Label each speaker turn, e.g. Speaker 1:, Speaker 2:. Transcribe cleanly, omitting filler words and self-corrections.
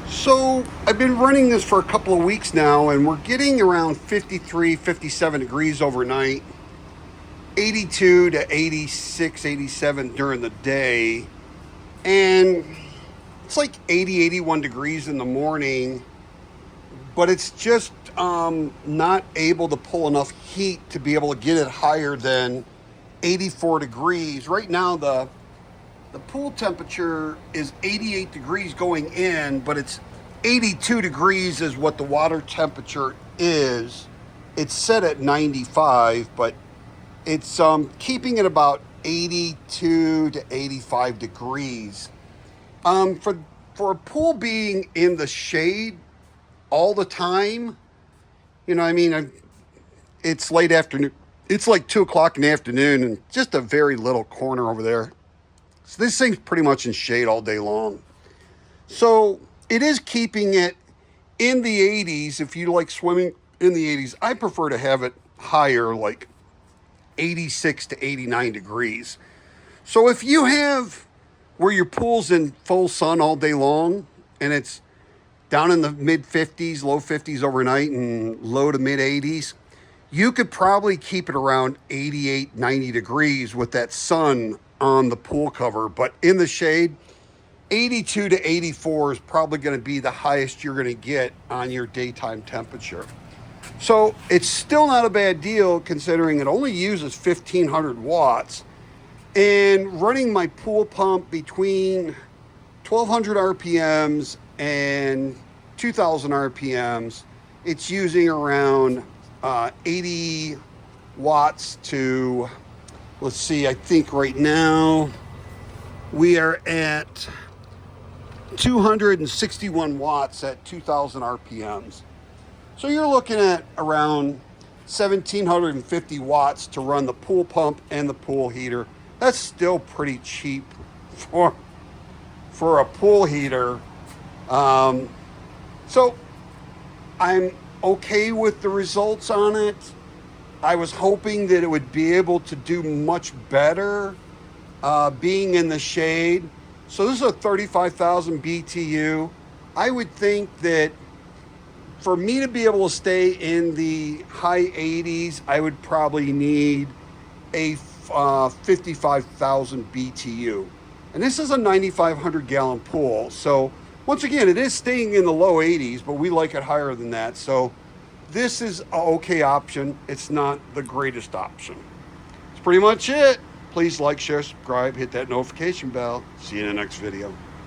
Speaker 1: So I've been running this for a couple of weeks now, and we're getting around 53, 57 degrees overnight, 82 to 86, 87 during the day, and it's like 80, 81 degrees in the morning, but it's just not able to pull enough heat to be able to get it higher than 84 degrees. Right now, the pool temperature is 88 degrees going in, but it's 82 degrees is what the water temperature is. It's set at 95, but it's keeping it about 82 to 85 degrees. For a pool being in the shade all the time, it's late afternoon. It's like 2 o'clock in the afternoon, and just a very little corner over there. So this thing's pretty much in shade all day long. So it is keeping it in the 80s. If you like swimming in the 80s, I prefer to have it higher, like 86 to 89 degrees. So if you have where your pool's in full sun all day long and it's down in the mid 50s, low 50s overnight and low to mid 80s, you could probably keep it around 88, 90 degrees with that sun on the pool cover. But in the shade, 82 to 84 is probably going to be the highest you're going to get on your daytime temperature. So it's still not a bad deal considering it only uses 1500 watts. And running my pool pump between 1200 RPMs and 2000 RPMs, it's using around 80 watts to, let's see, I think right now we are at 261 watts at 2000 RPMs. So you're looking at around 1750 watts to run the pool pump and the pool heater. That's still pretty cheap for a pool heater. So I'm okay with the results on it. I was hoping that it would be able to do much better being in the shade. So this is a 35,000 BTU. I would think that for me to be able to stay in the high 80s, I would probably need a 55,000 BTU. And this is a 9,500 gallon pool. So once again, it is staying in the low 80s, but we like it higher than that. So this is an okay option. It's not the greatest option. That's pretty much it. Please like, share, subscribe, hit that notification bell. See you in the next video.